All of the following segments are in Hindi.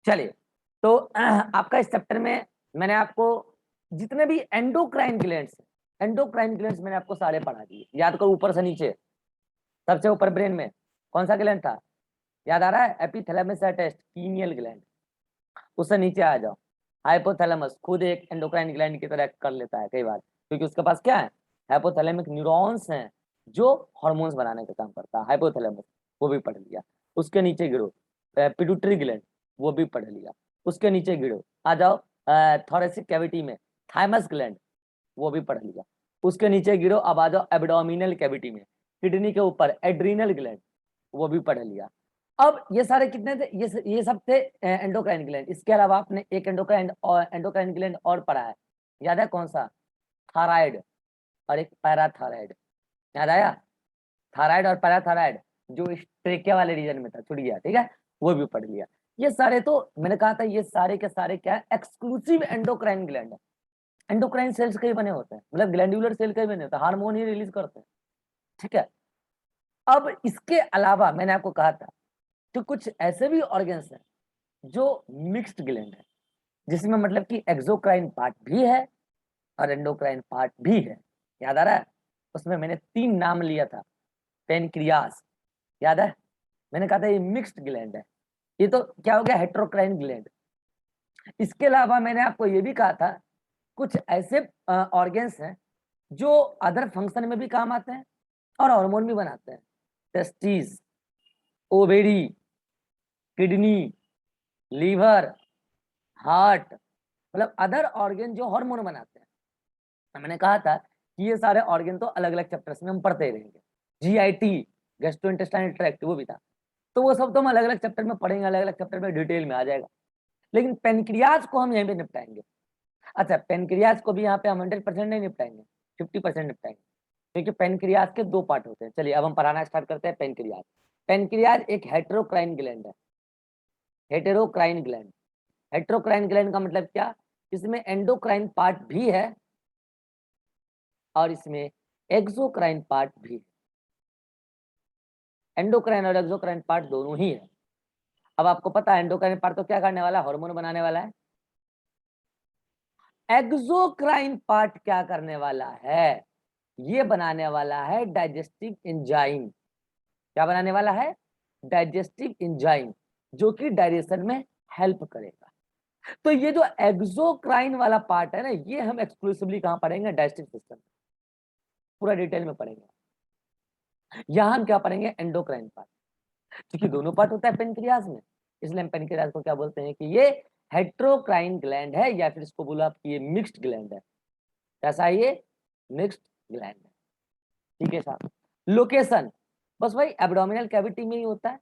चलिए, तो आपका इस चैप्टर में मैंने आपको जितने भी एंडोक्राइन ग्लैंड्स मैंने आपको सारे पढ़ा दिए। याद करो ऊपर से नीचे, सबसे ऊपर ब्रेन में कौन सा ग्लैंड था, याद आ रहा है? एपिथैलेमस या टेस्ट कीनियल ग्लैंड। उससे नीचे आ जाओ, हाइपोथैलेमस खुद एक एंडोक्राइन ग्लैंड की तरह कर लेता है कई बार, क्योंकि उसके पास क्या है, हाइपोथैलेमिक न्यूरॉन्स हैं जो हार्मोन्स बनाने का काम करता है। हाइपोथैलेमस वो भी पढ़ लिया। उसके नीचे गिरो पिट्यूटरी ग्लैंड, वो भी पढ़ लिया। उसके नीचे गिरो आ जाओ थोरेसिक कैविटी में थाइमस ग्लैंड, वो भी पढ़ लिया। उसके नीचे गिरो अब आ जाओ एब्डोमिनल कैविटी में, किडनी के ऊपर एड्रीनल ग्लैंड, वो भी पढ़ लिया। अब ये सारे कितने थे, ये सब थे एंडोक्राइन ग्लैंड। इसके अलावा आपने एक एंडोक्राइन ग्लैंड और पढ़ा है, याद है कौन सा? थायराइड और एक पैराथायराइड, याद आया? थायराइड और पैराथायराइड जो ट्रेकिया वाले रीजन में था, छुट गया, ठीक है, वो भी पढ़ लिया। ये सारे तो मैंने कहा था ये सारे के सारे क्या है, एक्सक्लूसिव एंडोक्राइन ग्लैंड है। एंडोक्राइन सेल्स के ही बने होते हैं, मतलब ग्लैंडुलर सेल के ही बने होते हैं, हार्मोन ही रिलीज करते हैं, ठीक है। अब इसके अलावा मैंने आपको कहा था कि कुछ ऐसे भी ऑर्गन्स हैं जो मिक्स्ड ग्लैंड है, जिसमें मतलब कि एक्सोक्राइन पार्ट भी है और एंडोक्राइन पार्ट भी है। याद आ रहा है? उसमें मैंने 3 नाम लिया था। पेनक्रियास, याद है? मैंने कहा था ये मिक्स्ड ग्लैंड है। ये तो क्या हो गया, हेट्रोक्राइन ग्लैंड। इसके अलावा मैंने आपको ये भी कहा था कुछ ऐसे ऑर्गन्स हैं जो अदर फंक्शन में भी काम आते हैं और हार्मोन भी बनाते हैं। Testis, ovary, kidney, liver, heart, मतलब अदर ऑर्गन जो हार्मोन बनाते हैं। मैंने कहा था कि ये सारे ऑर्गन तो अलग अलग चैप्टर्स में हम पढ़ते ही रहेंगे। जीआईटी, गैस्ट्रोइंटेस्टाइनल ट्रैक्ट, वो भी था, तो वो सब तो हम अलग अलग चैप्टर में पढ़ेंगे, अलग अलग चैप्टर में डिटेल में आ जाएगा। लेकिन पेनक्रियाज को हम यहीं पे निपटाएंगे। अच्छा, पेनक्रियाज को भी यहाँ पे हम 100% नहीं निपटाएंगे, 50% निपटाएंगे, क्योंकि पेनक्रियाज के 2 पार्ट होते हैं। चलिए अब हम पढ़ाना स्टार्ट करते हैं। पेनक्रियाज, पेनक्रियाज एक हेटेरोक्राइन ग्लैंड है। हेटेरोक्राइन ग्लैंड, हेटेरोक्राइन ग्लैंड का मतलब क्या, इसमें एंडोक्राइन पार्ट भी है और इसमें एक्सोक्राइन पार्ट भी है। एंडोक्राइन और एक्सोक्राइन पार्ट दोनों ही है। अब आपको पता है एंडोक्राइन पार्ट तो क्या करने वाला है, हार्मोन बनाने वाला है। एक्सोक्राइन पार्ट क्या करने वाला है, ये बनाने वाला है डाइजेस्टिव एंजाइम। क्या बनाने वाला है? डाइजेस्टिव एंजाइम, जो कि डाइजेशन में हेल्प करेगा। तो ये जो एक्सोक्राइन वाला पार्ट है ना, ये हम एक्सक्लूसिवली कहां पढ़ेंगे, डाइजेस्टिव सिस्टम, पूरा डिटेल में पढ़ेंगे। यहां हम क्या पढ़ेंगे, एंडोक्राइन पार्ट, क्योंकि दोनों पार्ट होता है पेनक्रियाज में, इसलिए हम पेनक्रियाज को क्या बोलते हैं कि ये हेट्रोक्राइन ग्लैंड है, या फिर इसको बोलो आप कि ये मिक्स्ड ग्लैंड है। कैसा है ये? मिक्स्ड ग्लैंड है, ठीक है साहब। लोकेशन बस भाई एब्डोमिनल कैविटी में ही होता है।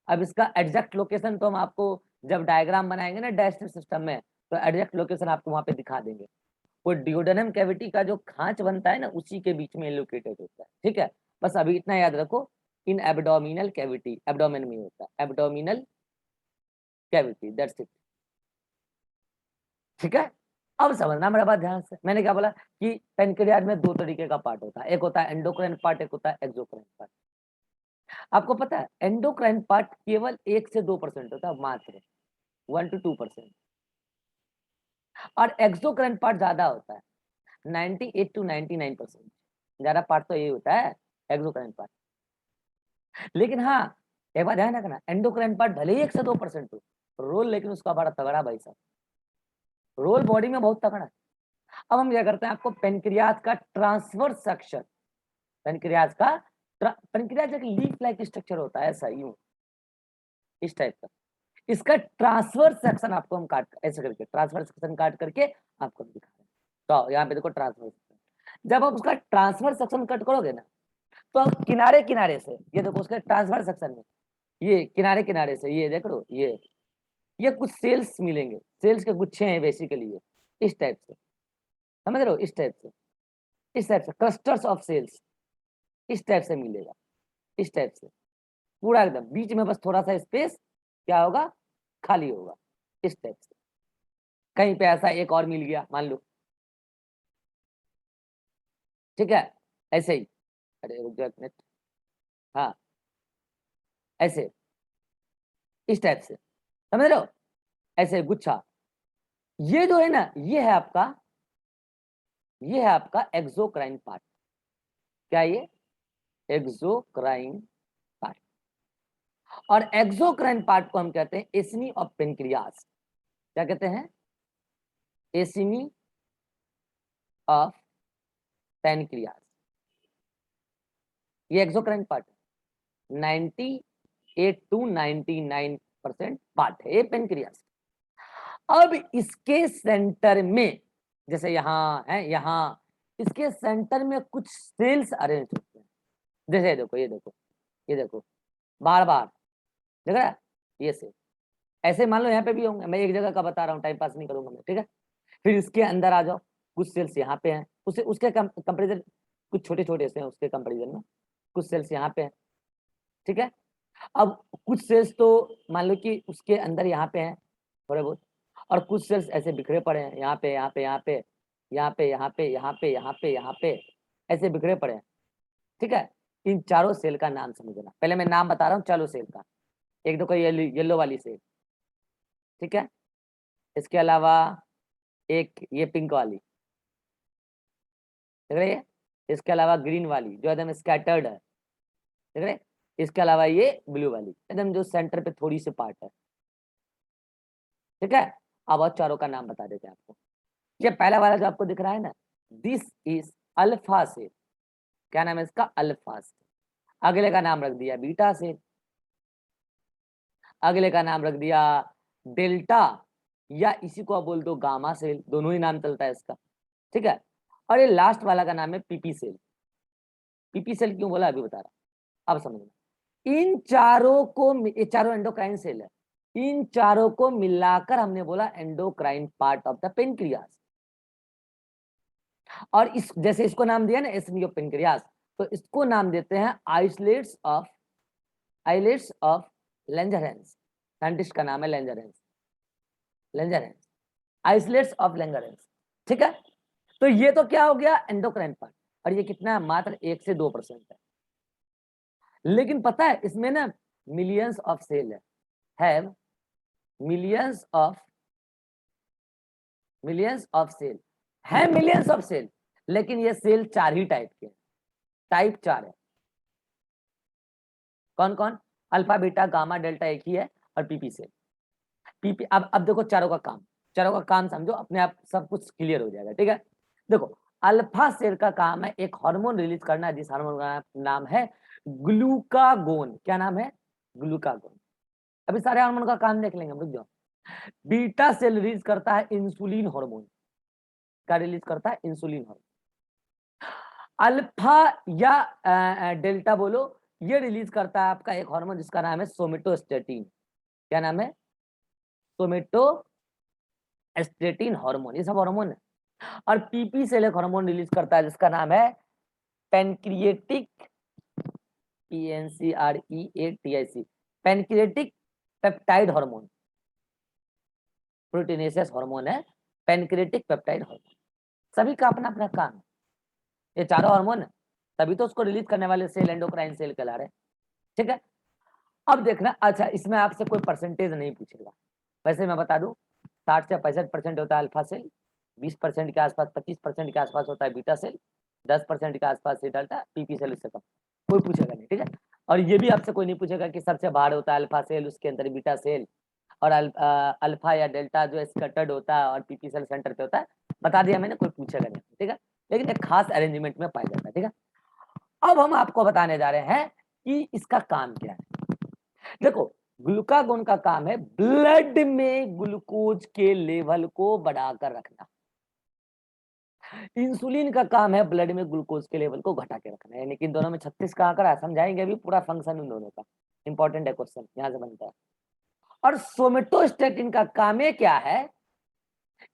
अब इसका एग्जैक्ट लोकेशन तो हम आपको जब डायग्राम बनाएंगे ना डाइजेस्टिव सिस्टम में, तो एग्जैक्ट लोकेशन आपको वहां पे दिखा देंगे। वो डिओडेनम कैविटी का जो खांच बनता है ना, उसी के बीच में लोकेटेड होता है, ठीक है। बस अभी इतना याद रखो, इन एब्डोमिनल कैविटी, एब्डोमेन में होता है एब्डोमिनल कैविटी, दैट्स इट, ठीक है। अब समझना मेरा बात ध्यान से, मैंने क्या बोला कि पेनक्रियाज में 2 तरीके का पार्ट होता है, एक होता है एंडोक्राइन पार्ट, एक होता है एक्सोक्राइन पार्ट। आपको पता है एंडोक्राइन पार्ट केवल 1 से 2% होता है, मात्र 1 to 2%, और एक्सोक्राइन पार्ट ज्यादा होता है, 98 to 99%। ज्यादा पार्ट तो ये होता है एक्सोक्राइन पार्ट। लेकिन हाँ, एक बात ध्यान रखना, एंडोक्राइन पार्ट भले ही 1 से 2% हो, रोल लेकिन उसका बड़ा तगड़ा भाई साहब, रोल बॉडी में बहुत तगड़ा है। अब हम क्या करते हैं, आपको पेनक्रियाज का ट्रांसफर सेक्शन, पेनक्रियाज का पेनक्रियाज एक लीफ लाइक स्ट्रक्चर होता है, ऐसा यूं, इस टाइप का। इसका ट्रांसफर सेक्शन आपको हम काट ऐसे करके ट्रांसफर सेक्शन काट करके आपको दिखा रहे हैं। तो यहाँ पे देखो ट्रांसफर सेक्शन, जब आप उसका ट्रांसफर सेक्शन कट करोगे ना, तो आप किनारे किनारे से, ये देखो उसके ट्रांसफर सेक्शन में ये किनारे किनारे से, ये देख लो, ये कुछ सेल्स मिलेंगे, सेल्स के गुच्छे हैं बेसिकली, ये इस टाइप से, समझ रहे हो, इस टाइप से, इस टाइप से क्लस्टर्स ऑफ सेल्स, इस टाइप से मिलेगा, इस टाइप से पूरा एकदम बीच में बस थोड़ा सा स्पेस क्या होगा, खाली होगा, इस टाइप से। कहीं पे ऐसा एक और मिल गया मान लो, ठीक है, ऐसे ही, अरे रुक जाओ एक मिनट, हाँ, ऐसे, इस टाइप से, समझ रहे हो। ऐसे गुच्छा। ये जो है ना, ये है आपका एक्सोक्राइन पार्ट। क्या ये? Exocrine part. और एक्सोक्राइन पार्ट को हम कहते हैं एसिनी ऑफ पेनक्रियास। क्या कहते हैं? एसिनी ऑफ पेनक्रियास। ये एक्सोक्राइन पार्ट है। 98 to 99% पार्ट है ये पेनक्रियास। अब इसके सेंटर में, जैसे यहाँ है, यहाँ इसके सेंटर में कुछ सेल्स अरेंज होते हैं। जैसे देखो, ये देखो बार बार देख रहा है ये सेल। ऐसे मान लो यहाँ पे भी होंगे, मैं एक जगह का बता रहा हूँ, टाइम पास नहीं करूंगा मैं, ठीक है। फिर इसके अंदर आ जाओ, कुछ सेल्स यहाँ पे हैं, उसके कंपेरिजन कुछ छोटे छोटे से हैं, उसके कंपेरिजन में कुछ सेल्स यहाँ पे हैं, ठीक है। अब कुछ सेल्स तो मान लो कि उसके अंदर यहाँ पे हैं थोड़े बहुत, और कुछ सेल्स ऐसे बिखरे पड़े हैं यहाँ पे, यहाँ पे, यहाँ पे, यहाँ पे, यहाँ पे, यहाँ पे, यहाँ पे, यहाँ पे, ऐसे बिखरे पड़े हैं, ठीक है। इन चारों सेल का नाम समझना। पहले मैं नाम बता रहा हूँ चारों सेल का। एक देखो येलो वाली सेल, ठीक है। इसके अलावा एक ये पिंक वाली, देख रहे हैं। इसके अलावा ग्रीन वाली जो एकदम स्कैटर्ड है, देख रहे हैं। इसके अलावा ये ब्लू वाली एकदम जो सेंटर पे थोड़ी सी पार्ट है, ठीक है। अब और चारों का नाम बता देते हैं आपको। ये पहला वाला जो आपको दिख रहा है ना, दिस इज अल्फा सेल। क्या नाम है इसका? Alpha cell. अगले का नाम रख दिया बीटा सेल। अगले का नाम रख दिया डेल्टा, या इसी को आप बोल दो गामा सेल, दोनों ही नाम चलता है इसका, ठीक है। और ये लास्ट वाला का नाम है पीपी सेल। पीपी सेल क्यों बोला अभी बता रहा, अब समझना। इन चारों को, ये चारों एंडोक्राइन सेल है, इन चारों को मिलाकर हमने बोला endocrine part of the pancreas. और इस जैसे इसको नाम दिया ना एसिनी ऑफ पेनक्रियास, तो इसको नाम देते हैं आइलेट्स ऑफ लेंजरहैंस। साइंटिस्ट का नाम है लेंजरहैंस, आइसलेट्स ऑफ लेंजरहैंस, ठीक है। तो ये तो क्या हो गया? Endocrine part. और ये कितना है? मात्र 1 से 2% है। लेकिन पता है इसमें ना मिलियंस ऑफ सेल है, मिलियंस ऑफ सेल है, मिलियंस ऑफ सेल। लेकिन ये सेल 4 ही टाइप के, टाइप 4 है। कौन कौन? अल्फा, बीटा, गामा, डेल्टा एक ही है, और पीपी सेल। पीपी, अब देखो चारों का काम समझो, अपने आप सब कुछ क्लियर हो जाएगा, ठीक है। देखो, अल्फा सेल का काम है एक हार्मोन रिलीज करना, जिस हार्मोन का नाम है ग्लूकागोन। क्या नाम है? ग्लूकागोन। अभी सारे हार्मोन का काम देख लेंगे, रुक जाओ। बीटा सेल रिलीज करता है इंसुलिन हार्मोन। क्या रिलीज करता है? Insulin hormone. अल्फा या डेल्टा बोलो, ये रिलीज करता है आपका एक हार्मोन जिसका नाम है सोमेटोस्टेटिन। क्या नाम है? Somatostatin hormone. ये सब हार्मोन है। और पीपी सेल एक हार्मोन रिलीज करता है जिसका नाम है pancreatic, PNCREATIC, pancreatic peptide hormone. Proteinaceous hormone है पेनक्रिएटिक पेप्टाइड हार्मोन। सभी का अपना अपना काम है। ये चारों हार्मोन है, तभी तो उसको रिलीज करने वाले सेल एंडोक्राइन सेल कहला रहे हैं, ठीक है। अब देखना, अच्छा इसमें आपसे कोई परसेंटेज नहीं पूछेगा। वैसे मैं बता दूं, 60 से 65% होता है अल्फा सेल, 20% के आसपास, 25% के आसपास होता है बीटा सेल, 10% के आसपास से डेल्टा, पीपी सेल इससे कम। कोई पूछेगा नहीं, ठीक है। और ये भी आपसे कोई नहीं पूछेगा कि सबसे बाहर होता है अल्फा सेल, उसके अंदर बीटा सेल, और अल्फा या डेल्टा जो स्कैटर्ड होता है, और पीपी सेल सेंटर पे होता है। बता दिया मैंने, कोई पूछेगा नहीं, ठीक है। लेकिन एक खास अरेंजमेंट में पाया जाता है, ठीक है। अब हम आपको बताने जा रहे हैं कि इसका काम क्या है। देखो, ग्लूकागोन का काम है ब्लड में ग्लूकोज के लेवल को बढ़ाकर रखना। इंसुलिन का काम है ब्लड में ग्लूकोज के लेवल को घटा के रखना। यानी कि इन दोनों में 36 का आंकड़ा समझाएंगे अभी पूरा फंक्शन इन दोनों का। इंपॉर्टेंट है क्वेश्चन, यहां से बनता है। और सोमेटोस्टेटिन का काम है क्या है?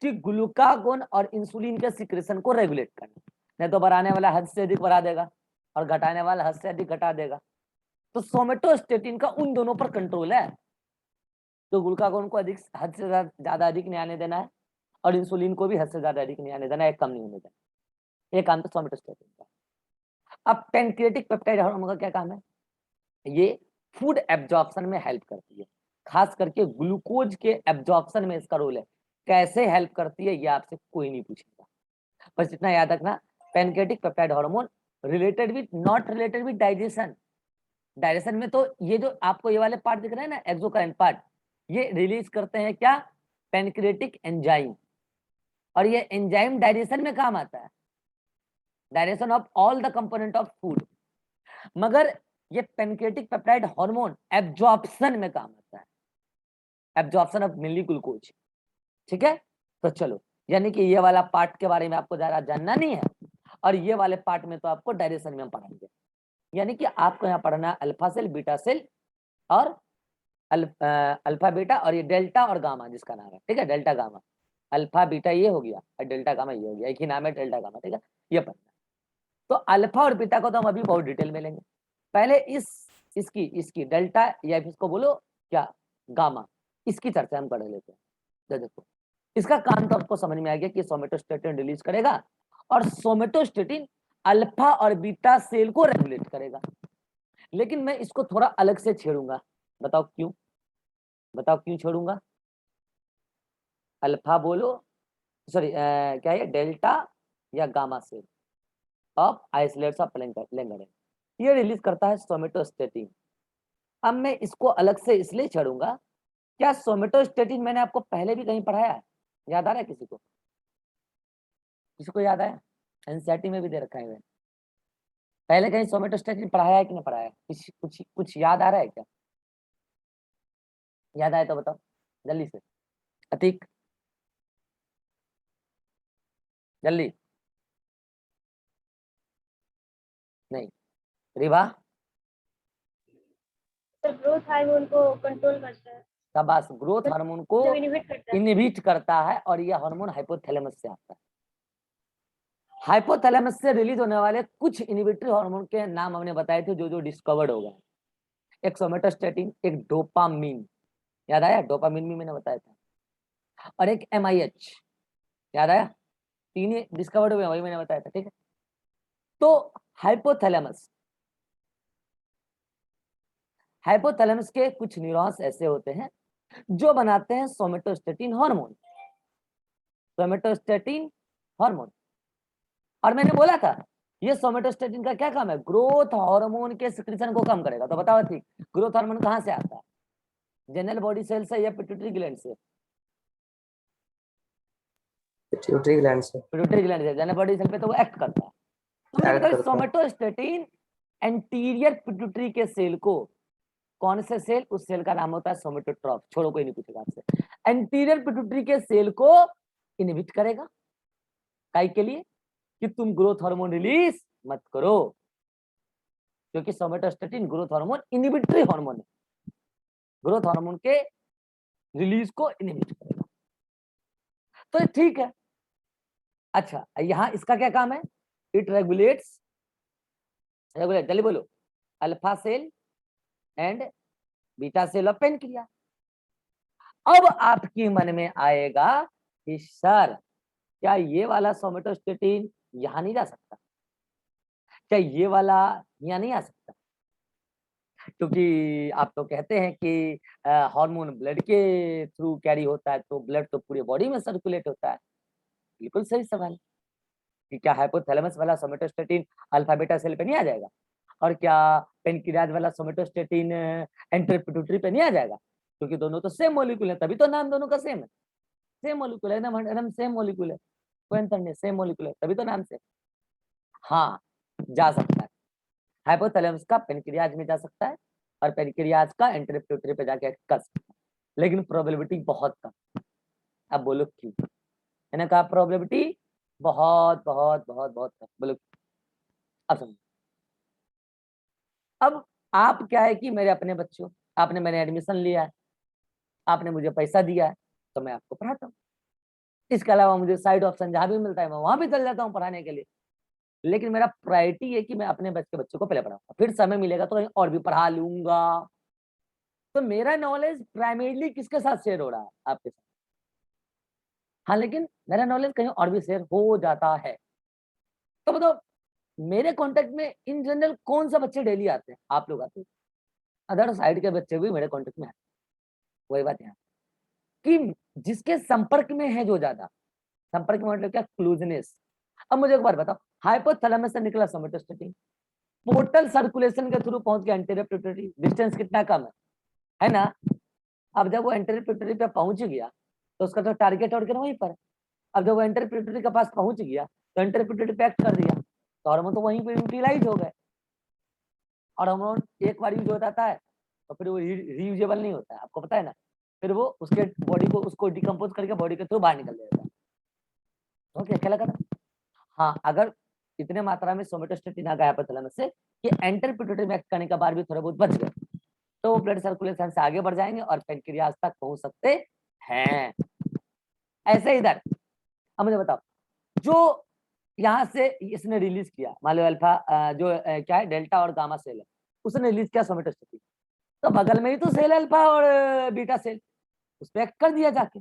कि ग्लूकागोन और इंसुलिन के सिक्रेशन को रेगुलेट करना। नहीं तो बढ़ाने वाला हद से अधिक बढ़ा देगा, और घटाने वाला हद से अधिक घटा देगा। तो सोमेटोस्टेटिन का उन दोनों पर कंट्रोल है। तो ग्लूकागोन को अधिक, हद से ज्यादा अधिक नहीं आने देना है, और इंसुलिन को भी हद से ज्यादा अधिक नहीं आने देना है, एक कम नहीं होने देना। ये काम तो सोमेटोस्टेटिन का। अब पेनक्रिएटिक पेप्टाइड हार्मोन का क्या काम है? ये फूड एब्जॉर्प्शन में हेल्प करती है। खास करके ग्लूकोज के एब्जॉर्प्शन में इसका रोल है। कैसे हेल्प करती है ये आपसे कोई नहीं पूछेगा, बस इतना याद रखना, pancreatic peptide hormone related with, not related with digestion. Digestion में तो ये जो आपको ये वाले पार्ट दिख रहे हैं ना, एक्सोक्राइन पार्ट, ये रिलीज करते हैं क्या, पैनक्रिएटिक एंजाइम, और ये एंजाइम डाइजेशन में काम आता है, digestion of all the component of food. मगर ये पैनक्रिएटिक पेप्टाइड हार्मोन एब्जॉर्प्शन में काम आता है, एब्जॉर्प्शन ऑफ मेनली ग्लूकोज। ठीक है, तो चलो, यानी कि ये वाला पार्ट के बारे में आपको ज्यादा जानना नहीं है, और ये वाले पार्ट में तो आपको डायरेक्शन में हम पढ़ाएंगे। यानी कि आपको यहाँ पढ़ना है अल्फा सेल, बीटा सेल और अल्फा बीटा, और ये डेल्टा और गामा जिसका नाम है, ठीक है, डेल्टा गामा। अल्फा बीटा ये हो गया और डेल्टा गामा ये हो गया, एक ही नाम है डेल्टा गामा, ठीक है, ये पढ़ना। तो अल्फा और बीटा को तो हम अभी बहुत डिटेल में लेंगे, पहले इसकी डेल्टा या इसको बोलो क्या, गामा, इसकी चर्चा हम कर लेते हैं। तो देखो, इसका काम तो आपको समझ में आ गया कि सोमेटोस्टेटिन रिलीज करेगा, और सोमेटोस्टेटिन अल्फा और बीटा सेल को रेगुलेट करेगा। लेकिन मैं इसको थोड़ा अलग से छेड़ूंगा, बताओ क्यों, बताओ क्यों छोड़ूंगा। अल्फा बोलो, सॉरी क्या है, डेल्टा या gamma cell of islets of Langerhans, ये रिलीज करता है सोमेटोस्टेटिन। अब मैं इसको अलग से इसलिए छेड़ूंगा, क्या सोमेटोस्टेटिन मैंने आपको पहले भी कहीं पढ़ाया है, याद आ रहा है किसी को, किसी को याद आया, एनसीईआरटी में भी दे रखा है, पहले कहीं सोमेटोस्टेटिन पढ़ाया है कि नहीं पढ़ाया है, कुछ कुछ कुछ याद आ रहा है क्या, याद आया तो बताओ जल्दी से, अतीक जल्दी, नहीं, रिवा, सर ग्रोथ हार्मोन को कंट्रोल करता है, शाबाश, ग्रोथ हार्मोन को मतलब इनहिबिट करता है। इनहिबिट करता है, और यह हार्मोन हाइपोथैलेमस से आता है। हाइपोथैलेमस से रिलीज होने वाले कुछ इनहिबिटरी हार्मोन के नाम हमने बताए थे, जो जो डिस्कवर्ड हो गए, एक सोमेटोस्टेटिन, एक डोपामिन, याद आया, डोपामिन भी मैंने बताया था, और एक एमआईएच, याद आया, तीन ही डिस्कवर्ड हुए, वही मैंने बताया था, ठीक है। तो हाइपोथैलेमस, हाइपोथैलेमस के कुछ न्यूरॉन्स ऐसे होते हैं जो बनाते हैं सोमेटोस्टेटिन हार्मोन, सोमेटोस्टेटिन हार्मोन। और मैंने बोला था ये सोमेटोस्टेटिन का क्या काम है, ग्रोथ हार्मोन के सिक्रीशन को कम करेगा। तो बताओ ठीक, ग्रोथ हार्मोन कहां से आता है, जनरल बॉडी सेल से या पिट्यूटरी ग्लैंड से, पिट्यूटरी ग्लैंड से, पिट्यूटरी ग्लैंड से, जनरल बॉडी सेल पे तो वो एक्ट करता है। तो मैंने बताया सोमेटोस्टेटिन एंटीरियर पिट्यूटरी के सेल को, कौन से सेल, उस सेल का नाम होता है सोमेटोट्रॉफ, छोड़ो कोई नहीं पूछेगा आपसे, एंटीरियर पिट्यूटरी के सेल को इनहिबिट करेगा, काई के लिए, कि तुम ग्रोथ हार्मोन रिलीज मत करो, क्योंकि somatostatin growth hormone inhibitory hormone है, ग्रोथ हार्मोन के रिलीज को इनहिबिट करेगा। तो ठीक है, अच्छा यहां इसका क्या काम है, इट रेगुलेट्स, रेगुलेट जल्दी बोलो, alpha cell and beta cell of pancreas. अब आपके मन में आएगा कि सर क्या ये वाला सोमेटोस्टेटिन यहां नहीं जा सकता, क्या ये वाला यहाँ नहीं आ सकता, क्योंकि आप तो कहते हैं कि हार्मोन ब्लड के थ्रू कैरी होता है, तो ब्लड तो पूरे बॉडी में सर्कुलेट होता है। बिल्कुल सही सवाल, कि क्या हाइपोथैलेमस वाला सोमेटोस्टेटिन अल्फा बीटा सेल पे नहीं आ जाएगा, और क्या पेनक्रियाज वाला सोमेटोस्टेटिन एंटीरियर पिट्यूटरी पे नहीं आ जाएगा, क्योंकि दोनों तो सेम मॉलिक्यूल है, तभी तो नाम दोनों का सेम है, सेम मॉलिक्यूल है, एकदम सेम मॉलिक्यूल है, कोई अंतर नहीं, सेम मॉलिक्यूल है, तभी तो नाम से, हाँ जा सकता है, हाइपोथैलेमस का पेनक्रियाज में जा सकता है, और पेनक्रियाज का एंटीरियर पिट्यूटरी पे जाके कर सकता है, लेकिन प्रोबेबिलिटी बहुत कम। अब बोलो क्यों, मैंने कहा प्रोबेबिलिटी बहुत बहुत बहुत बहुत कम, बोलो अब समझो। अब आप क्या है कि मेरे अपने बच्चों, आपने मैंने एडमिशन लिया है, आपने मुझे पैसा दिया है, तो मैं आपको पढ़ाता हूँ, इसके अलावा मुझे साइड ऑप्शन जहां भी मिलता है मैं वहां भी चल जाता हूँ पढ़ाने के लिए, लेकिन मेरा प्रायोरिटी है कि मैं अपने बच्चों को पहले पढ़ाऊंगा, फिर समय मिलेगा तो कहीं और भी पढ़ा लूंगा। तो मेरा नॉलेज प्राइमरीली किसके साथ शेयर हो रहा है, आपके साथ, हाँ, लेकिन मेरा नॉलेज कहीं और भी शेयर हो जाता है। तो बताओ मेरे कांटेक्ट में इन जनरल कौन सा बच्चे डेली आते हैं, आप लोग आते हैं, अदर साइड के बच्चे भी मेरे कांटेक्ट में आते हैं, वही बात यहाँ कि जिसके संपर्क में है जो ज्यादा, संपर्क में मतलब क्या, क्लोजनेस। अब मुझे एक बार बताओ, हाइपोथैलेमस से निकला सोमेटोस्टेटिन, पोर्टल सर्कुलेशन के थ्रू पहुंच गया एंटीरियर पिट्यूटरी, डिस्टेंस कितना कम है ना। अब जब वो एंटीरियर पिट्यूटरी पे पहुंच गया तो उसका तो टारगेट ऑर्गन वहीं पर है। अब जब वो एंटीरियर पिट्यूटरी के पास पहुंच गया तो एंटीरियर पिट्यूटरी पे एक्ट कर दिया, तो हार्मोन तो वहीं पे यूटिलाइज हो गए। और हार्मोन एक बार यूज हो जाता है तो फिर वो रीयूजेबल नहीं होता है, आपको पता है ना, फिर वो उसके बॉडी को उसको डिकम्पोज करके बॉडी के थ्रू बाहर निकल जाता है। ओके, क्या लगा था? हाँ, अगर इतने मात्रा में सोमेटोस्टेटिन आ गया हाइपोथैलेमस से कि एंटीरियर पिट्यूटरी में एक्ट करने के बाद भी थोड़े बहुत बच गए, तो वो ब्लड सर्कुलेशन से आगे बढ़ जाएंगे और पेनक्रियाज तक पहुंच सकते हैं। ऐसे इधर, अब मुझे बताओ, जो यहाँ से इसने रिलीज किया, मान लो अल्फा क्या है, डेल्टा और गामा सेल है, उसने रिलीज किया सोमेटोस्टेटिन, तो बगल में ही तो सेल अल्फा और बीटा सेल, उस पर एक्ट कर दिया जाके,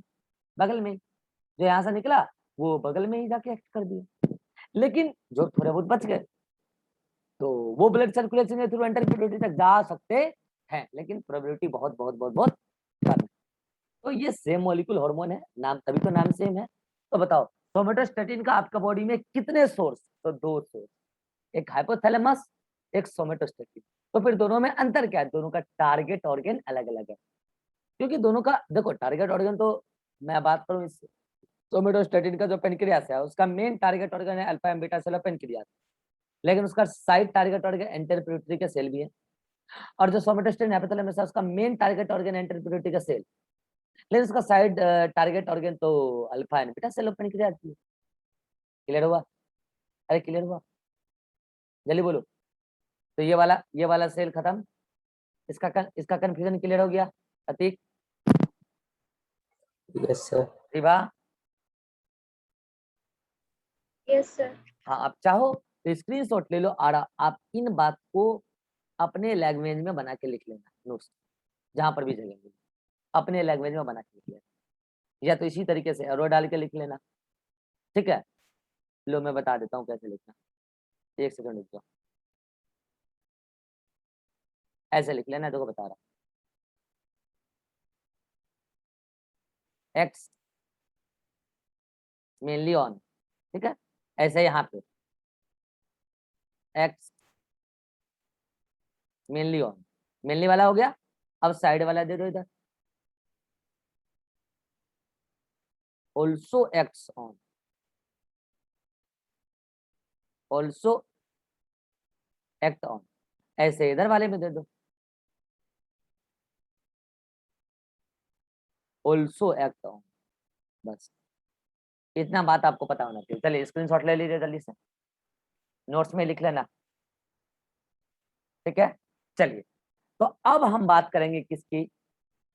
बगल में जो यहाँ से निकला वो बगल में ही जाके एक्ट कर दिया। लेकिन जो थोड़े बहुत बच गए तो वो ब्लड सर्कुलेशन के थ्रू एंटर पिट्यूटरी तक जा सकते हैं, लेकिन प्रोबेबिलिटी बहुत बहुत बहुत बहुत कम है। तो ये सेम मॉलिक्यूल हार्मोन है, नाम तभी तो नाम सेम है। तो बताओ, सोमेटोस्टेटिन का आपका बॉडी में कितने सोर्स? तो दो सोर्स, एक हाइपोथैलेमस, एक सोमेटोस्टेटिन। तो फिर दोनों में अंतर क्या है? दोनों का टारगेट ऑर्गन अलग अलग है, क्योंकि दोनों का देखो टारगेट ऑर्गन तो, मैं बात करूं इस सोमेटोस्टेटिन का जो पेनक्रियास है उसका मेन टारगेट ऑर्गन है alpha and beta cell of pancreas, लेकिन उसका side target organ anterior pituitary के सेल भी है। और जो सोमेटोस्टेटिन हाइपोथैलेमस है उसका main target organ anterior pituitary का सेल, लेकिन उसका साइड टारगेट ऑर्गन तो alpha and beta cell of pancreas भी है। क्लियर हुआ? अरे क्लियर हुआ? जल्दी बोलो। तो ये वाला सेल खत्म, इसका कंफ्यूजन क्लियर हो गया? Atiq, Yes, sir. Riva, yes sir. हाँ, आप चाहो तो स्क्रीनशॉट ले लो और आप इन बात को अपने लैंग्वेज में बना के लिख लेना नोट्स, जहां पर भी जगह मिले अपने लैंग्वेज में बना के लिख लेना, या तो इसी तरीके से एरो डाल के लिख लेना। ठीक है, लो मैं बता देता हूँ कैसे लिखना, एक सेकंड रुक जाओ, ऐसे लिख लेना, देखो बता रहा हूँ, एक्स मेनली ऑन, ठीक है, ऐसे यहाँ पे एक्स मेनली ऑन, मेनली वाला हो गया। अब साइड वाला दे दो इधर, also x on, also act on, ऐसे इधर वाले में दे दो, ऑल्सो एक्ट ऑन। बस इतना बात आपको पता होना चाहिए। चलिए स्क्रीनशॉट ले लीजिए जल्दी से, नोट्स में लिख लेना, ठीक है। चलिए, तो अब हम बात करेंगे किसकी,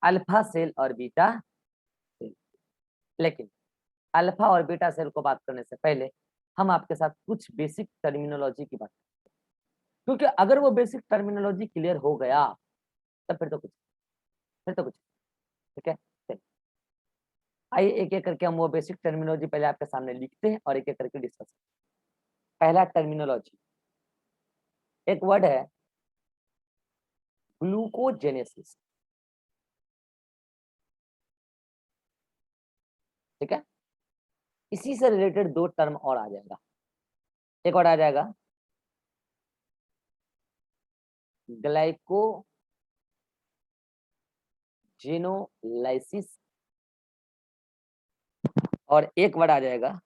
अल्फा सेल और बीटा सेल। लेकिन अल्फा और बीटा सेल को बात करने से पहले हम आपके साथ कुछ बेसिक टर्मिनोलॉजी की बात, क्योंकि अगर वो बेसिक टर्मिनोलॉजी क्लियर हो गया तब फिर तो कुछ, ठीक है। चलिए, आइए एक एक करके हम वो बेसिक टर्मिनोलॉजी पहले आपके सामने लिखते हैं और एक एक करके डिस्कस। पहला टर्मिनोलॉजी, एक वर्ड है ग्लूकोजेनेसिस, ठीक है। इसी से रिलेटेड दो टर्म और आ जाएगा, एक और आ जाएगा ग्लाइकोजेनोलाइसिस, और एक वर्ड आ जाएगा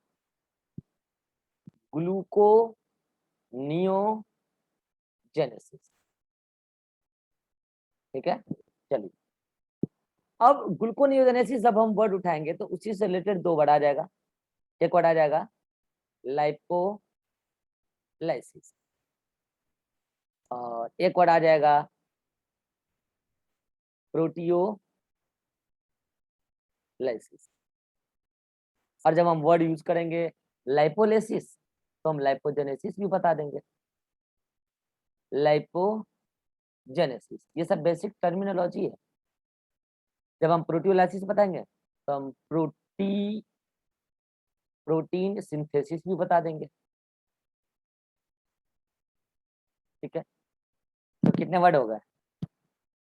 ग्लूकोनियोजेनेसिस, ठीक है। चलिए, अब ग्लूकोनियोजेनेसिस जब हम वर्ड उठाएंगे तो उसी से रिलेटेड दो वर्ड आ जाएगा, एक वर्ड आ जाएगा लाइपोलाइसिस, और एक वर्ड आ जाएगा प्रोटियोलाइसिस। और जब हम वर्ड यूज करेंगे लाइपोलाइसिस तो हम लाइपोजेनेसिस भी बता देंगे, लाइपोजेनेसिस, ये सब बेसिक टर्मिनोलॉजी है। जब हम प्रोटियोलाइसिस बताएंगे तो हम प्रोटीन सिंथेसिस भी बता देंगे, ठीक है। तो कितने वर्ड हो गए,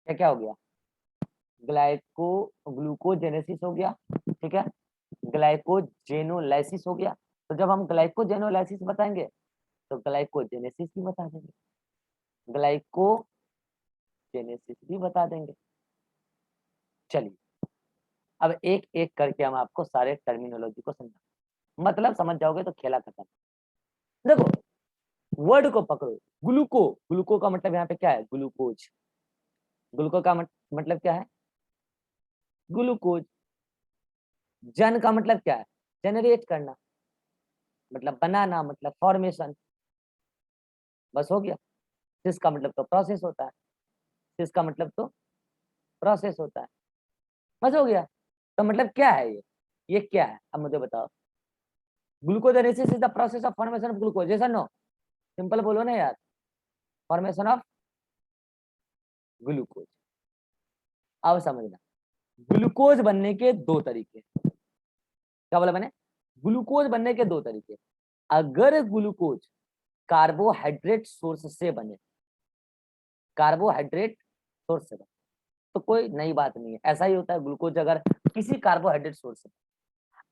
क्या क्या हो गया, ग्लूकोजेनेसिस हो गया, ठीक है, ग्लाइकोजेनोलाइसिस हो गया। तो जब हम ग्लाइकोजेनोलाइसिस बताएंगे तो ग्लाइकोजेनेसिस भी बता देंगे, ग्लाइकोजेनेसिस भी बता देंगे। चलिए अब एक एक करके हम आपको सारे टर्मिनोलॉजी को समझा, मतलब समझ जाओगे तो खेला खत्म। देखो वर्ड को पकड़ो, ग्लूको का मतलब यहाँ पे क्या है, ग्लूकोज। ग्लूको का मतलब क्या है, ग्लूकोज। जन का मतलब क्या है, जनरेट करना, मतलब बनाना, मतलब फॉर्मेशन। बस हो गया। सिस का मतलब तो प्रोसेस होता है, सिस का मतलब तो प्रोसेस होता है। बस हो गया। तो मतलब क्या है ये क्या है, अब मुझे बताओ। Glucogenesis is the process of formation of glucose, yes और नो? सिंपल बोलो ना यार, फॉर्मेशन ऑफ ग्लूकोज। अब समझना, ग्लूकोज बनने के दो तरीके। क्या बोला मैंने, ग्लूकोज बनने के दो तरीके। अगर ग्लूकोज कार्बोहाइड्रेट सोर्स से बने, कार्बोहाइड्रेट सोर्स से बने तो कोई नई बात नहीं है, ऐसा ही होता है। ग्लूकोज अगर किसी कार्बोहाइड्रेट सोर्स से,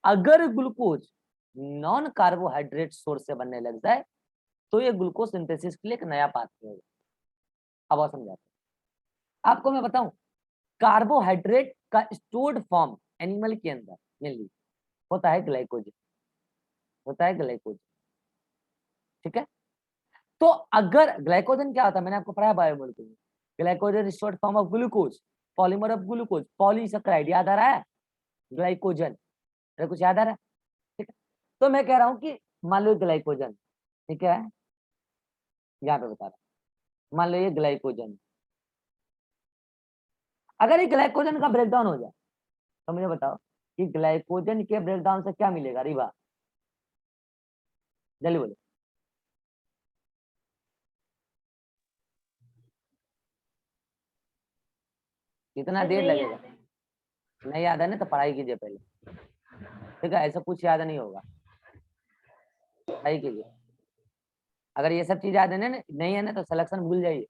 अगर ग्लूकोज नॉन कार्बोहाइड्रेट सोर्स से बनने लग जाए तो ये ग्लूकोज सिंथेसिस के लिए एक नया पाथवे होगा। अब और समझाते हैं आपको, मैं बताऊं, कार्बोहाइड्रेट का स्टोर्ड फॉर्म एनिमल के अंदर मेनली होता है ग्लाइकोजन, होता है ग्लाइकोजन, ठीक है। तो अगर ग्लाइकोजन क्या होता है, मैंने आपको पढ़ाया बायोमोलिक्यूल में, glycogen stored form of glucose, polymer of glucose, polysaccharide, याद आ रहा है, ग्लाइकोजन, अरे कुछ याद आ रहा है, ठीक है। तो मैं कह रहा हूं कि मान लो ग्लाइकोजन, ठीक है, यहाँ पे बता रहा हूं, मान लो ये ग्लाइकोजन, अगर ये ग्लाइकोजन का ब्रेकडाउन हो जाए तो मुझे बताओ कि ग्लाइकोजन के ब्रेकडाउन से क्या मिलेगा, रिबा, जल्दी बोलो। कितना देर नहीं लगेगा, याद है। नहीं याद है ना, तो पढ़ाई कीजिए पहले, ठीक है, ऐसा कुछ याद नहीं होगा, पढ़ाई कीजिए। अगर ये सब चीज याद है ना, नहीं है ना, तो सिलेक्शन भूल जाइए।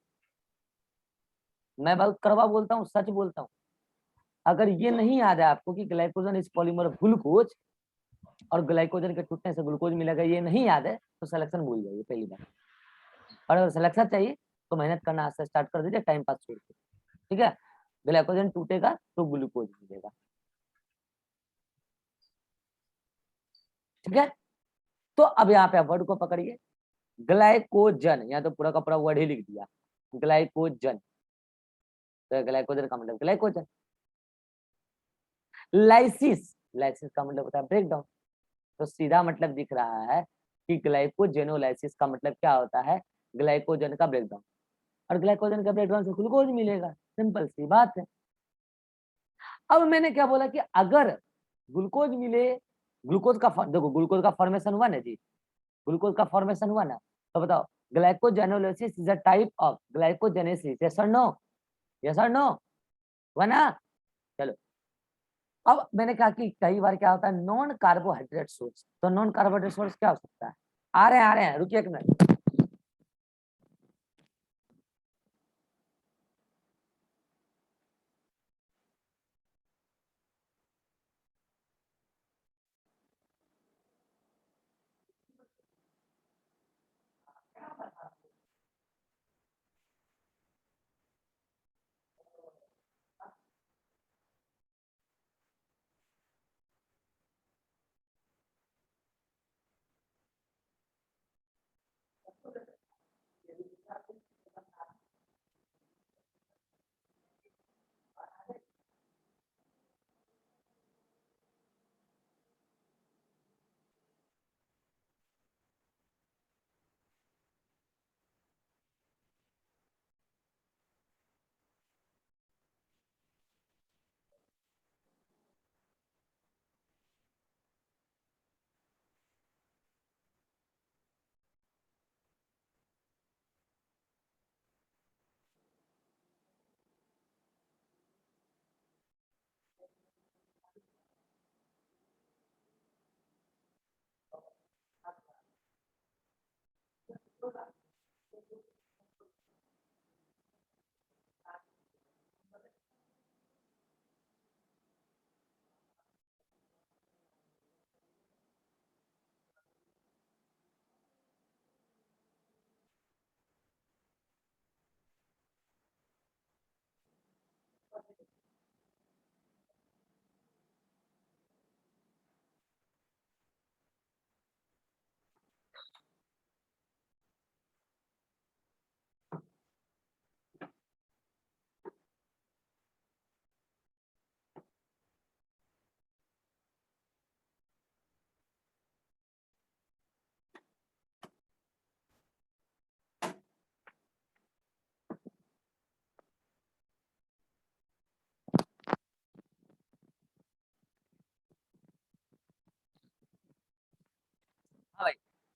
मैं बहुत कड़वा बोलता हूँ, सच बोलता हूँ। अगर ये नहीं याद है आपको कि glycogen is polymer of glucose और ग्लाइकोजन के टूटने से ग्लूकोज मिलेगा, ये नहीं याद है तो सिलेक्शन भूल जाइए पहली बार। और अगर सिलेक्शन चाहिए तो मेहनत करना आज से स्टार्ट कर दीजिए, टाइम पास छोड़ के, ठीक है। ग्लाइकोजन टूटेगा तो ग्लूकोज मिलेगा, ठीक है। तो अब यहाँ पे आप वर्ड को पकड़िए, ग्लाइकोजन, यहाँ तो पूरा का पूरा वर्ड ही लिख दिया, ग्लाइकोजन, तो ग्लाइकोजन का मतलब ग्लाइकोजन। लाइसिस, लाइसिस का मतलब होता है ब्रेक डाउन। तो सीधा मतलब दिख रहा है कि ग्लाइकोजेनोलाइसिस का मतलब क्या होता है, ग्लाइकोजन का ब्रेकडाउन, और ग्लाइकोजन का ब्रेकडाउन से ग्लूकोज मिलेगा, सिंपल सी बात है। अब मैंने क्या बोला कि अगर ग्लूकोज मिले, ग्लूकोज का देखो ग्लूकोज का फॉर्मेशन हुआ ना जी, ग्लूकोज का फॉर्मेशन हुआ ना, तो बताओ glycogenolysis is a type of glycogenesis, yes और नो, यस और नो, हुआ ना। चलो अब मैंने कहा कि कई बार क्या होता है, नॉन कार्बोहाइड्रेट सोर्स, तो नॉन कार्बोहाइड्रेट सोर्स क्या हो सकता है, आ रहे हैं रुकिए एक मिनट।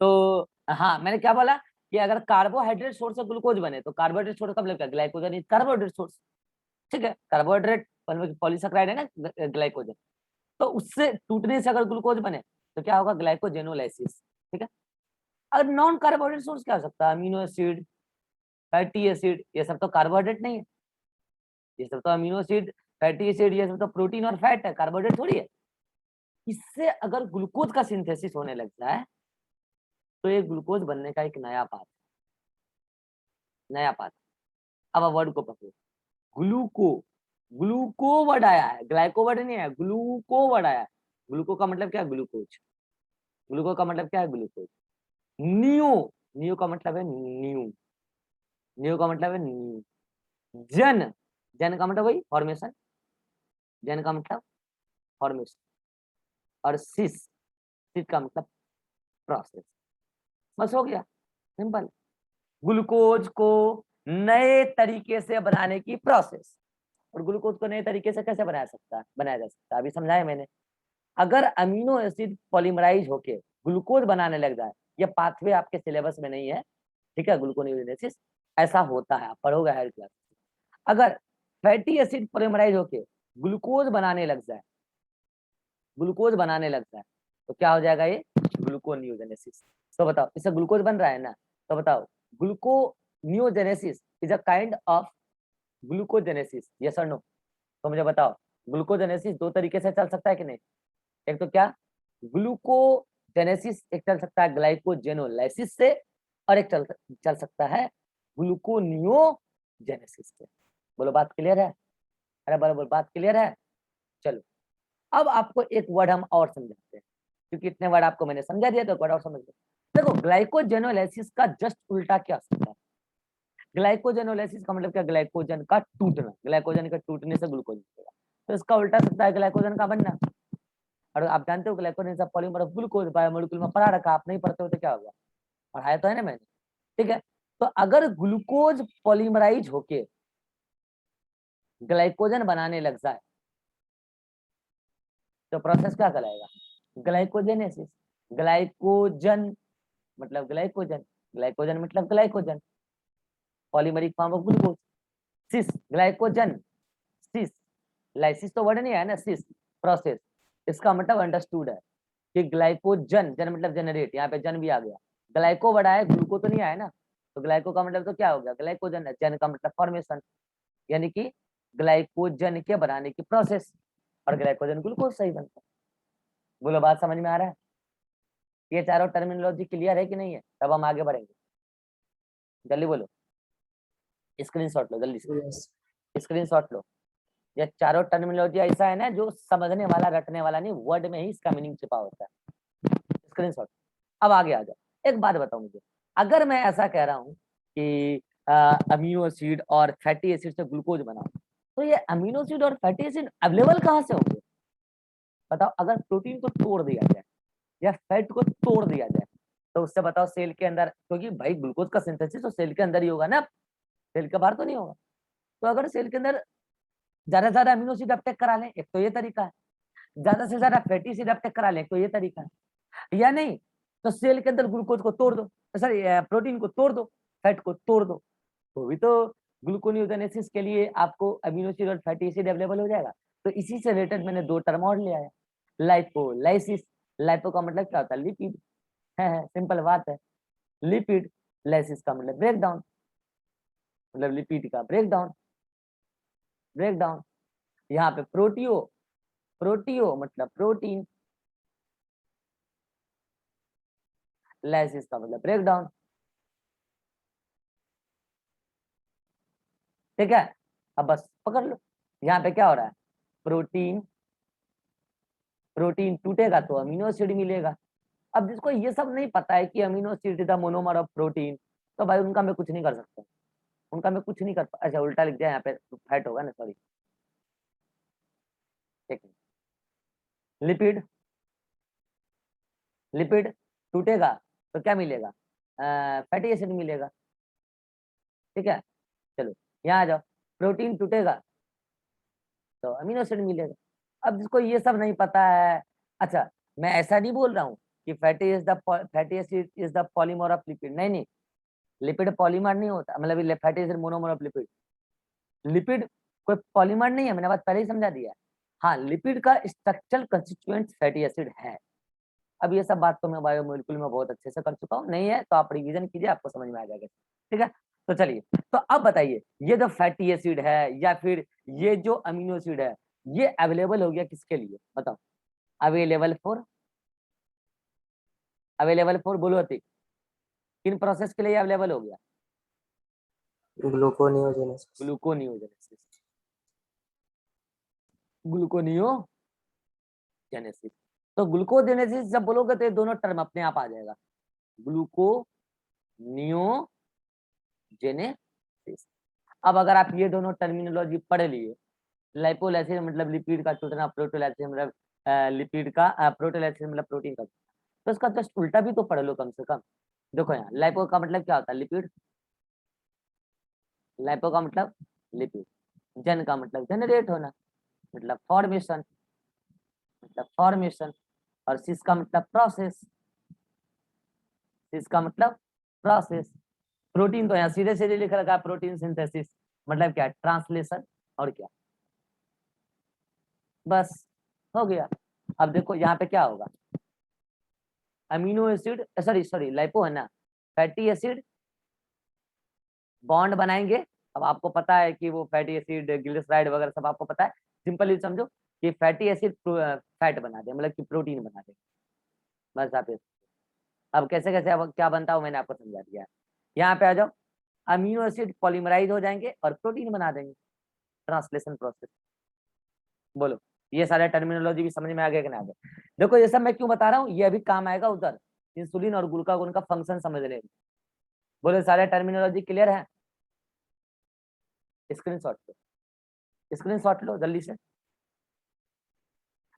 तो हाँ, मैंने क्या बोला कि अगर कार्बोहाइड्रेट सोर्स से ग्लूकोज बने तो कार्बोहाइड्रेट सोर्स कब लगता है, ग्लाइकोजन इज कार्बोहाइड्रेट सोर्स, ठीक है। कार्बोहाइड्रेट पॉलीसेकेराइड है ना ग्लाइकोजन, तो उससे टूटने से अगर ग्लूकोज बने तो क्या होगा, ग्लाइकोजेनोलाइसिस, ठीक है। अगर नॉन कार्बोहाइड्रेट सोर्स क्या हो सकता है, अमीनो एसिड, फैटी एसिड, ये सब तो कार्बोहाइड्रेट नहीं है, ये सब तो अमीनो एसिड, फैटी एसिड, ये सब तो प्रोटीन और फैट है, कार्बोहाइड्रेट थोड़ी है। इससे अगर ग्लूकोज का सिंथेसिस होने लग जाए तो ये ग्लूकोज बनने का एक नया पाथ, नया पाथ। अब वर्ड को पकड़ो, ग्लूको, ग्लूको वर्ड आया है, ग्लाइको वर्ड नहीं आया, ग्लूको वर्ड आया है। ग्लूको का मतलब क्या है, ग्लूकोज। ग्लूको का मतलब क्या है, ग्लूकोज। न्यू, न्यू का मतलब है न्यू, न्यू का मतलब है न्यू। जन, जन का मतलब वही फॉर्मेशन, जन का मतलब फॉर्मेशन। और सिस, सिस का मतलब प्रोसेस। बस हो गया, सिंपल। ग्लूकोज को नए तरीके से बनाने की प्रोसेस। और ग्लूकोज को नए तरीके से कैसे बनाया सकता है, बनाया जा सकता है, अभी समझाया मैंने। अगर अमीनो एसिड पॉलीमराइज होके ग्लूकोज बनाने लग जाए, ये पाथवे आपके सिलेबस में नहीं है, ठीक है, ग्लूकोनेओजेनेसिस ऐसा होता है, आप पढ़ोगे हायर क्लास। अगर फैटी एसिड पॉलीमराइज होके ग्लूकोज बनाने लग जाए, ग्लूकोज बनाने लग जाए तो क्या हो जाएगा, ये ग्लूकोनियोजेनेसिस। तो बताओ, इससे ग्लूकोज बन रहा है ना, तो बताओ gluconeogenesis is a kind of glucogenesis, yes और नो। तो मुझे बताओ, ग्लूकोजेनेसिस दो तरीके से चल सकता है कि नहीं। एक तो क्या, ग्लूकोजेनेसिस एक चल सकता है ग्लाइकोजेनोलाइसिस से, और एक चल सकता है ग्लूकोनियोजेनेसिस से। बोलो बात क्लियर है, अरे बोलो बोलो, बात क्लियर है। चलो, अब आपको एक वर्ड हम और समझाते हैं, क्योंकि इतने वर्ड आपको मैंने समझा दिया तो वर्ड और समझ लो। देखो, ग्लाइकोजेनोलाइसिस का जस्ट उल्टा क्या सकता है। ग्लाइकोजेनोलाइसिस का मतलब क्या, ग्लाइकोजन का टूटना, ग्लाइकोजन के टूटने से ग्लूकोज बनेगा। तो इसका उल्टा सकता है ग्लाइकोजन का बनना। और आप जानते हो ग्लाइकोजन सब पॉलीमर ऑफ ग्लूकोज बायोमोलिक्यूल में पढ़ा रखा, आप नहीं पढ़ते हो तो क्या होगा, पढ़ाया तो है ना मैंने, ठीक है। तो अगर ग्लूकोज पॉलीमराइज होके ग्लाइकोजन बनाने लग जाए तो प्रोसेस क्या कहलाएगा, ग्लाइकोजेनेसिस। ग्लाइकोजन मतलब ग्लाइकोजन, ग्लाइकोजन मतलब glycogen, polymeric form of glucose. सिस ग्लाइकोजन, सिस, लाइसिस तो वर्ड नहीं है ना, सिस प्रोसेस। इसका मतलब अंडरस्टूड है कि ग्लाइकोजन, जन मतलब जनरेट, यहाँ पे जन भी आ गया, ग्लाइको वर्ड आया, ग्लूको तो नहीं आया ना, तो ग्लाइको का मतलब तो क्या हो गया, ग्लाइकोजन है, जन का मतलब फॉर्मेशन, यानी कि ग्लाइकोजन के बनाने की प्रोसेस। और ग्लाइकोजन ग्लूकोज सही बनता है। बोलो बात समझ में आ रहा है, ये चारों टर्मिनोलॉजी क्लियर है कि नहीं है, तब हम आगे बढ़ेंगे। जल्दी बोलो, स्क्रीनशॉट लो जल्दी से, Yes. स्क्रीनशॉट लो। ये चारों टर्मिनोलॉजी ऐसा है ना जो समझने वाला रटने वाला नहीं, वर्ड में ही इसका मीनिंग छिपा होता है। स्क्रीनशॉट। अब आगे आ जाओ, एक बात बताओ मुझे, अगर मैं ऐसा कह रहा हूँ कि अमीनो एसिड और फैटी एसिड से ग्लूकोज बनाओ, तो ये अमीनो एसिड और फैटी एसिड अवेलेबल कहाँ से होंगे, बताओ। अगर प्रोटीन को तोड़ दिया जाए या फैट को तोड़ दिया जाए तो उससे बताओ सेल के अंदर, क्योंकि भाई ग्लूकोज का सिंथेसिस तो सेल के अंदर ही होगा ना, सेल के बाहर तो नहीं होगा। तो अगर सेल के अंदर ज्यादा से ज्यादा अमीनो एसिड अपटेक करा लें, एक तो ये तरीका है, ज्यादा से ज्यादा फैटी एसिड अपटेक करा लें, एक तो ये तरीका है, या नहीं तो सेल के अंदर ग्लूकोज को तोड़ दो, सॉरी प्रोटीन को तोड़ दो, फैट को तोड़ दो, तो भी तो ग्लूकोनियोजेनेसिस के लिए आपको अमीनो एसिड और फैटी एसिड अवेलेबल हो जाएगा। तो इसी से रिलेटेड मैंने दो टर्म और ले आया, लाइपोलाइसिस, लाइपो का मतलब क्या होता है, लिपिड है, सिंपल बात है, लिपिड। लाइसिस का मतलब ब्रेक डाउन, मतलब लिपिड का ब्रेक डाउन, ब्रेक डाउन। यहाँ पे प्रोटियो, प्रोटियो मतलब प्रोटीन, लाइसिस का मतलब ब्रेक डाउन, ठीक है। अब बस पकड़ लो, यहाँ पे क्या हो रहा है, प्रोटीन, प्रोटीन टूटेगा तो अमीनो एसिड मिलेगा। अब जिसको ये सब नहीं पता है कि amino acid is the monomer of protein, तो भाई उनका मैं कुछ नहीं कर सकता, उनका मैं कुछ नहीं कर, अच्छा उल्टा लिख दिया यहाँ पे, फैट होगा ना, सॉरी, ठीक है। लिपिड, लिपिड टूटेगा तो क्या मिलेगा, फैटी एसिड मिलेगा, ठीक है। चलो यहाँ आ जाओ, प्रोटीन टूटेगा तो अमीनो एसिड मिलेगा। अब जिसको ये सब नहीं पता है, अच्छा मैं ऐसा नहीं बोल रहा हूँ कि fatty acid is the polymer of lipid, नहीं नहीं, लिपिड पॉलीमर नहीं होता, मतलब fatty acid monomer of lipid, lipid कोई पॉलीमर नहीं है, मैंने बात पहले ही समझा दिया। हाँ, लिपिड का स्ट्रक्चरल कंस्टिट्यूएंट फैटी एसिड है। अब ये सब बात तो मैं बायोमोलिक्यूल में बहुत अच्छे से कर चुका हूँ, नहीं है तो आप रिवीजन कीजिए, आपको समझ में आ जाएगा। ठीक है, तो चलिए, तो अब बताइए ये जो फैटी एसिड है या फिर ये जो अमीनो एसिड है, ये अवेलेबल हो गया किसके लिए, बताओ। अवेलेबल फॉर बोलो अतिक, किन प्रोसेस के लिए अवेलेबल हो गया? ग्लूकोनियोजेनेसिस। Gluconeogenesis, gluconeogenesis. तो ग्लूकोजेनेसिस जब बोलोगे तो ये दोनों टर्म अपने आप आ जाएगा, ग्लूकोनियोजेनेसिस। अब अगर आप ये दोनों टर्मिनोलॉजी पढ़ लिए, लाइपोलाइसिस मतलब लिपिड का टूटना, प्रोटीलाइसिस मतलब लिपिड का, प्रोटीलाइसिस मतलब प्रोटीन का, तो इसका जस्ट उल्टा भी तो पढ़ लो कम से कम। देखो यहाँ लाइपो का मतलब क्या होता है, लिपिड, लाइपो का मतलब लिपिड, जन का मतलब जनरेट होना, मतलब फॉर्मेशन, और सिस का मतलब प्रोसेस, सिस का मतलब प्रोसेस। प्रोटीन तो यहाँ सीधे सीधे लिख रखा है, प्रोटीन सिंथेसिस मतलब क्या, ट्रांसलेशन, और क्या, बस हो गया। अब देखो यहाँ पे क्या होगा, अमीनो एसिड, सॉरी लाइपो है ना, फैटी एसिड बॉन्ड बनाएंगे। अब आपको पता है कि वो फैटी एसिड ग्लिसराइड वगैरह सब आपको पता है, सिंपली समझो कि फैटी एसिड फैट बना दे, मतलब कि प्रोटीन बना दे, बस आप अब कैसे कैसे अब क्या बनता है मैंने आपको समझा दिया। यहाँ पे आ जाओ, अमीनो एसिड पॉलीमराइज हो जाएंगे और प्रोटीन बना देंगे, ट्रांसलेशन प्रोसेस। बोलो, ये सारे टर्मिनोलॉजी भी समझ में आ गया कि ना आ गया? देखो ये सब मैं क्यों बता रहा हूँ, ये अभी काम आएगा उधर इंसुलिन और ग्लूकागोन का फंक्शन समझने में। बोलो सारे टर्मिनोलॉजी क्लियर है? स्क्रीनशॉट लो जल्दी से।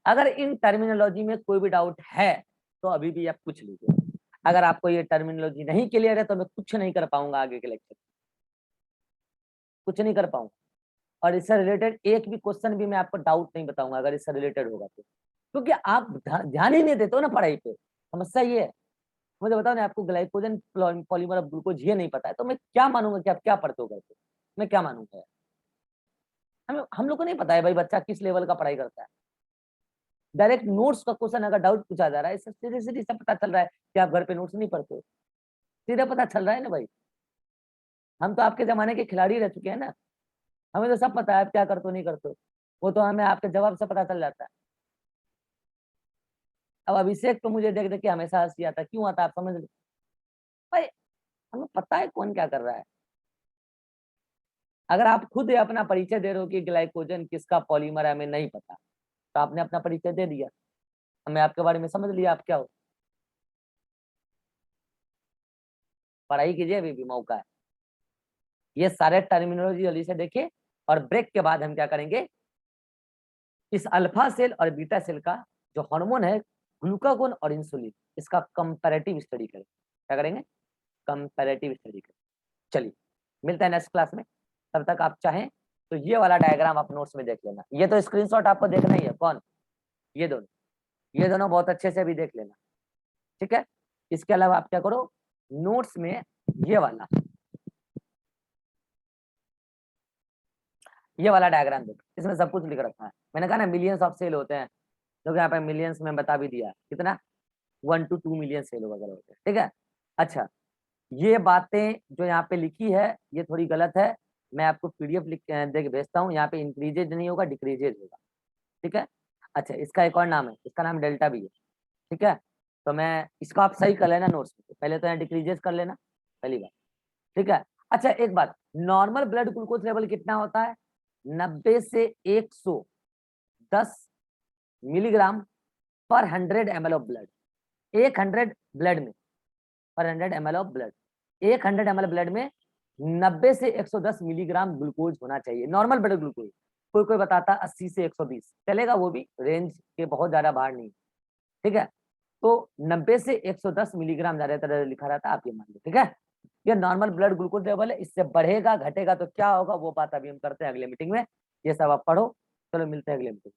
अगर इन टर्मिनोलॉजी में कोई भी डाउट है तो अभी भी आप पूछ लीजिए। अगर आपको ये टर्मिनोलॉजी नहीं क्लियर है तो मैं कुछ नहीं कर पाऊंगा आगे के लेक्चर, कुछ नहीं कर पाऊंगा। और इससे रिलेटेड एक भी क्वेश्चन भी मैं आपको डाउट नहीं बताऊंगा अगर इससे रिलेटेड होगा तो, क्योंकि आप ध्यान ही नहीं देते हो ना पढ़ाई पे। समस्या ये है, मुझे बताओ ना, आपको ग्लाइकोजन पॉलीमर ऑफ ग्लूकोज ये नहीं पता है तो मैं क्या मानूंगा कि आप क्या पढ़ते हो करते, मैं क्या मानूंगा? हम लोग को नहीं पता है भाई बच्चा किस लेवल का पढ़ाई करता है। डायरेक्ट नोट्स का क्वेश्चन अगर डाउट पूछा जा रहा है, इससे सीधे सीधे सब पता चल रहा है कि आप घर पे नोट्स नहीं पढ़ते हो, सीधे पता चल रहा है ना भाई। हम तो आपके जमाने के खिलाड़ी रह चुके हैं ना, हमें तो सब पता है आप क्या करते हो नहीं करते हो, वो तो हमें आपके जवाब से पता चल जाता है। अब अभिषेक तो मुझे देख देख के हमेशा हंसी आता है, क्यों आता है आप समझ लो भाई, हमें पता है कौन क्या कर रहा है। अगर आप खुद अपना परिचय दे रहे हो कि ग्लाइकोजन किसका पॉलीमर है हमें नहीं पता, तो आपने अपना परिचय दे दिया, हमें आपके बारे में समझ लिया आप क्या हो। पढ़ाई कीजिए, अभी भी मौका है। ये सारे टर्मिनोलॉजी जल्दी से देखिए, और ब्रेक के बाद हम क्या करेंगे, इस अल्फा सेल और बीटा सेल का जो हार्मोन है ग्लूकागोन और इंसुलिन, इसका कंपैरेटिव स्टडी करें। क्या करेंगे? कंपैरेटिव स्टडी करें। चलिए मिलते हैं नेक्स्ट क्लास में, तब तक आप चाहें तो ये वाला डायग्राम आप नोट्स में देख लेना, ये तो स्क्रीनशॉट आपको देखना ही है। कौन? ये दोनों बहुत अच्छे से भी देख लेना, ठीक है। इसके अलावा आप क्या करो, नोट्स में ये वाला डायग्राम देखो, इसमें सब कुछ लिख रखा है। मैंने कहा ना मिलियंस ऑफ सेल होते हैं, तो यहाँ पे मिलियंस में बता भी दिया कितना, 1 to 2 मिलियन सेल वगैरह होते हैं, ठीक है। अच्छा, ये बातें जो यहाँ पे लिखी है ये थोड़ी गलत है, मैं आपको पीडीएफ लिख देख भेजता हूँ। यहाँ पे इंक्रीजेज नहीं होगा, डिक्रीजेज होगा, ठीक है। अच्छा, इसका एक और नाम है, इसका नाम डेल्टा भी है, ठीक है। तो मैं इसको आप सही कर लेना नोट्स में, पहले तो यहाँ डिक्रीजेज कर लेना, पहली बात, ठीक है। अच्छा एक बात, नॉर्मल ब्लड ग्लूकोज लेवल कितना होता है? 90 से 110 मिलीग्राम पर 100 ml ऑफ ब्लड। 100 ब्लड में, पर 100 ml of blood, 100 ml blood में 90 से 110 मिलीग्राम ग्लूकोज होना चाहिए, नॉर्मल ब्लड ग्लूकोज। कोई कोई बताता 80 से 120 चलेगा, वो भी रेंज के बहुत ज्यादा बाहर नहीं, ठीक है। तो 90 से 110 मिलीग्राम ज्यादातर लिखा रहता है, आप ये मान लो, ठीक है। ये नॉर्मल ब्लड ग्लूकोज लेवल है, इससे बढ़ेगा घटेगा तो क्या होगा वो बात अभी हम करते हैं अगले मीटिंग में, ये सब आप पढ़ो। चलो मिलते हैं अगले मीटिंग।